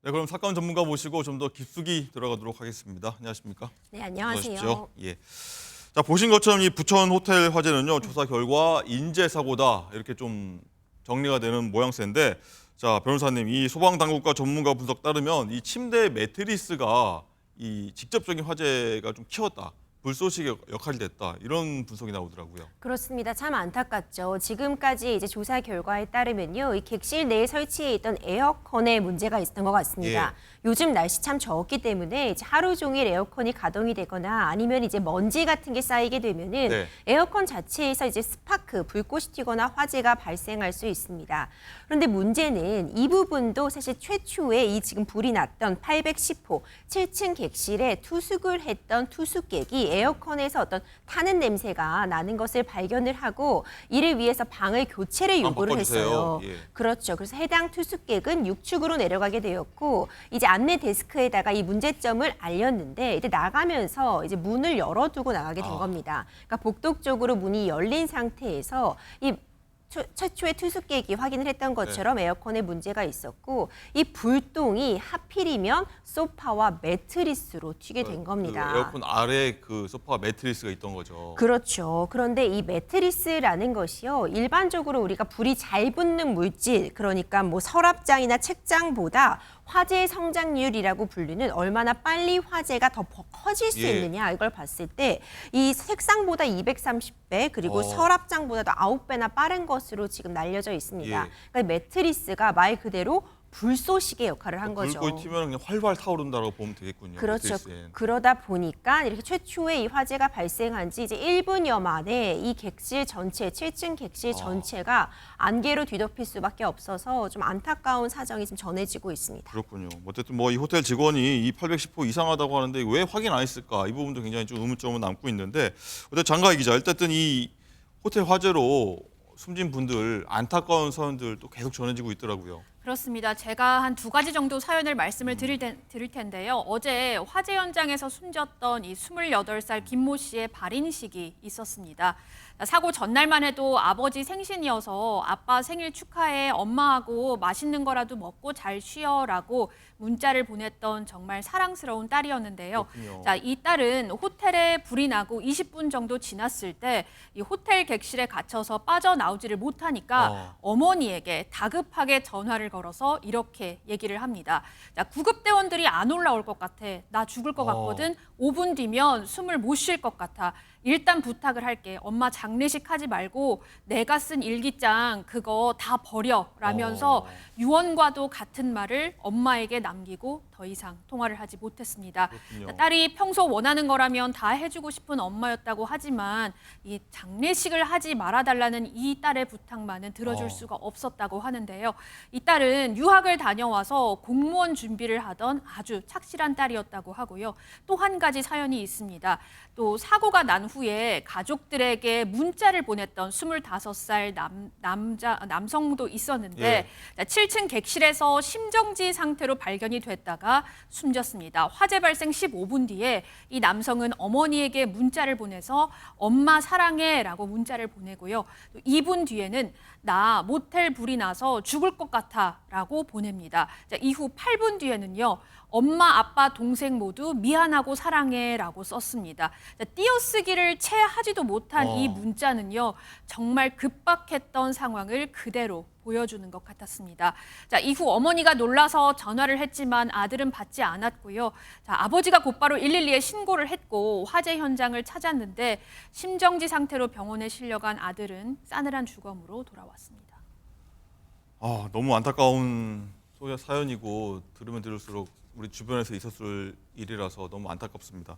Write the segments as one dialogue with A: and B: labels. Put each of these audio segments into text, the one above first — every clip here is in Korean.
A: 네, 그럼 사건 전문가 모시고 좀 더 깊숙이 들어가도록 하겠습니다. 안녕하십니까?
B: 네, 안녕하세요.
A: 어서오십시오. 예. 자, 보신 것처럼 이 부천 호텔 화재는요, 조사 결과 인재 사고다 이렇게 좀 정리가 되는 모양새인데, 자, 변호사님, 이 소방 당국과 전문가 분석 따르면 이 침대 매트리스가 이 직접적인 화재가 좀 키웠다. 불쏘시개 역할이 됐다. 이런 분석이 나오더라고요.
B: 그렇습니다. 참 안타깝죠. 지금까지 이제 조사 결과에 따르면요, 이 객실 내에 설치해 있던 에어컨에 문제가 있었던 것 같습니다. 요즘 날씨 참 더웠기 때문에 이제 하루 종일 에어컨이 가동이 되거나 아니면 이제 먼지 같은 게 쌓이게 되면은
A: 네.
B: 에어컨 자체에서 이제 스파크, 불꽃이 튀거나 화재가 발생할 수 있습니다. 그런데 문제는 이 부분도 사실 최초에 이 지금 불이 났던 810호 7층 객실에 투숙을 했던 투숙객이 에어컨에서 어떤 타는 냄새가 나는 것을 발견을 하고 이를 위해서 방을 교체를 요구를
A: 바꿔주세요.
B: 했어요.
A: 예.
B: 그렇죠. 그래서 해당 투숙객은 6축으로 내려가게 되었고 이제 안내 데스크에다가 이 문제점을 알렸는데 이제 나가면서 이제 문을 열어두고 나가게 된 겁니다. 그러니까 복도적으로 문이 열린 상태에서 이 최초의 투숙객이 확인을 했던 것처럼 에어컨에 문제가 있었고 이 불똥이 하필이면 소파와 매트리스로 튀게 된 겁니다.
A: 그 에어컨 아래 그 소파 매트리스가 있던 거죠.
B: 그렇죠. 그런데 이 매트리스라는 것이요. 일반적으로 우리가 불이 잘 붙는 물질, 그러니까 뭐 서랍장이나 책장보다 화재 성장률이라고 불리는 얼마나 빨리 화재가 더 커질 수 있느냐 이걸 봤을 때 이 책상보다 230배 그리고 서랍장보다도 9배나 빠른 것으로 지금 날려져 있습니다. 그러니까 매트리스가 말 그대로 불쏘시개 역할을 한 거죠.
A: 불꽃이 튀면 그냥 활활 타오른다고 보면 되겠군요.
B: 그렇죠.
A: 매트리스엔.
B: 그러다 보니까 이렇게 최초에 이 화재가 발생한 지 이제 1분여 만에 이 객실 전체, 7층 객실 전체가 안개로 뒤덮일 수밖에 없어서 좀 안타까운 사정이 지금 전해지고 있습니다.
A: 그렇군요. 어쨌든 뭐 이 호텔 직원이 이 810호 이상하다고 하는데 왜 확인 안 했을까? 이 부분도 굉장히 좀 의문점은 남고 있는데, 어쨌든 장가희 기자, 어쨌든 이 호텔 화재로 숨진 분들 안타까운 사연들 또 계속 전해지고 있더라고요.
C: 그렇습니다. 제가 한 두 가지 정도 사연을 말씀을 드릴 텐데요. 어제 화재 현장에서 숨졌던 이 28살 김모 씨의 발인식이 있었습니다. 사고 전날만 해도 아버지 생신이어서 아빠 생일 축하해 엄마하고 맛있는 거라도 먹고 잘 쉬어라고 문자를 보냈던 정말 사랑스러운 딸이었는데요.
A: 그렇군요.
C: 자, 이 딸은 호텔에 불이 나고 20분 정도 지났을 때 이 호텔 객실에 갇혀서 빠져나오지를 못하니까 어머니에게 다급하게 전화를 걸어서 이렇게 얘기를 합니다. 자, 구급대원들이 안 올라올 것 같아. 나 죽을 것 같거든. 5분 뒤면 숨을 못 쉴 것 같아. 일단 부탁을 할게. 엄마 장례식 하지 말고 내가 쓴 일기장 그거 다 버려 라면서 유언과도 같은 말을 엄마에게 남기고 더 이상 통화를 하지 못했습니다.
A: 그렇군요.
C: 딸이 평소 원하는 거라면 다 해주고 싶은 엄마였다고 하지만 이 장례식을 하지 말아달라는 이 딸의 부탁만은 들어줄 수가 없었다고 하는데요. 이 딸은 유학을 다녀와서 공무원 준비를 하던 아주 착실한 딸이었다고 하고요. 또 한 가지 사연이 있습니다. 또 사고가 난 후에 가족들에게 문자를 보냈던 25살 남성도 있었는데 7층 객실에서 심정지 상태로 발견이 됐다가 숨졌습니다. 화재 발생 15분 뒤에 이 남성은 어머니에게 문자를 보내서 엄마 사랑해 라고 문자를 보내고요. 2분 뒤에는 나 모텔 불이 나서 죽을 것 같아 라고 보냅니다. 자, 이후 8분 뒤에는요. 엄마, 아빠, 동생 모두 미안하고 사랑해 라고 썼습니다. 자, 띄어쓰기를 채 하지도 못한 이 문자는요. 정말 급박했던 상황을 그대로 보여주는 것 같았습니다. 자, 이후 어머니가 놀라서 전화를 했지만 아들은 받지 않았고요. 자, 아버지가 곧바로 112에 신고를 했고 화재 현장을 찾았는데 심정지 상태로 병원에 실려간 아들은 싸늘한 주검으로 돌아왔습니다.
A: 너무 안타까운 사연이고 들으면 들을수록 우리 주변에서 있었을 일이라서 너무 안타깝습니다.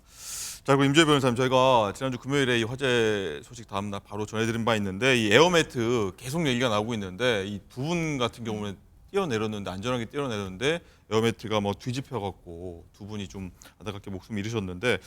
A: 자, 그리고 임주혜 변호사님, 저희가 지난주 금요일에 이 화재 소식 다음날 바로 전해드린 바 있는데 이 에어매트 계속 얘기가 나오고 있는데 이 두 분 같은 경우는 뛰어내렸는데 안전하게 뛰어내렸는데 에어매트가 뭐 뒤집혀갖고 두 분이 좀 안타깝게 목숨 잃으셨는데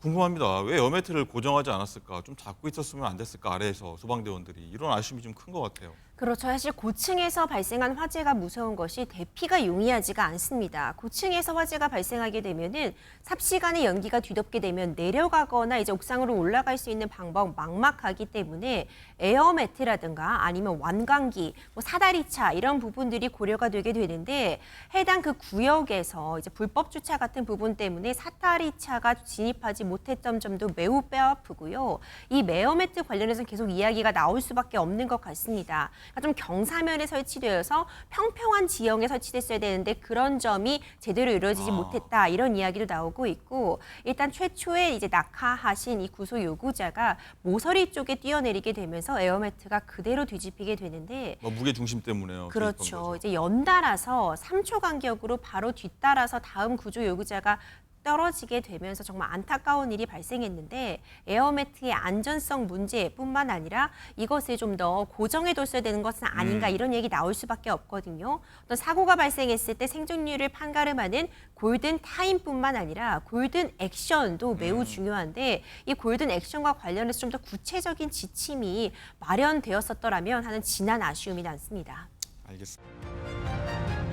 A: 궁금합니다. 왜 에어매트를 고정하지 않았을까? 좀 잡고 있었으면 안 됐을까? 아래에서 소방대원들이 이런 아쉬움이 좀 큰 것 같아요.
B: 그렇죠. 사실 고층에서 발생한 화재가 무서운 것이 대피가 용이하지가 않습니다. 고층에서 화재가 발생하게 되면은 삽시간에 연기가 뒤덮게 되면 내려가거나 이제 옥상으로 올라갈 수 있는 방법 막막하기 때문에 에어매트라든가 아니면 완강기, 뭐 사다리차 이런 부분들이 고려가 되게 되는데 해당 그 구역에서 이제 불법 주차 같은 부분 때문에 사다리차가 진입하지 못했던 점도 매우 뼈아프고요. 이 에어매트 관련해서 계속 이야기가 나올 수밖에 없는 것 같습니다. 그러니까 좀 경사면에 설치되어서 평평한 지형에 설치됐어야 되는데 그런 점이 제대로 이루어지지 못했다 이런 이야기도 나오고 있고 일단 최초에 이제 낙하하신 이 구소 요구자가 모서리 쪽에 뛰어내리게 되면서 에어매트가 그대로 뒤집히게 되는데
A: 무게 중심 때문에요.
B: 그렇죠. 이제 연달아서 3초 간격으로 바로 뒤따라서 다음 구조 요구자가 떨어지게 되면서 정말 안타까운 일이 발생했는데 에어매트의 안전성 문제뿐만 아니라 이것을 좀 더 고정해뒀어야 되는 것은 아닌가 이런 얘기 나올 수밖에 없거든요. 어떤 사고가 발생했을 때 생존율을 판가름하는 골든 타임뿐만 아니라 골든 액션도 매우 중요한데 이 골든 액션과 관련해서 좀 더 구체적인 지침이 마련되었었더라면 하는 진한 아쉬움이 남습니다.
A: 알겠습니다.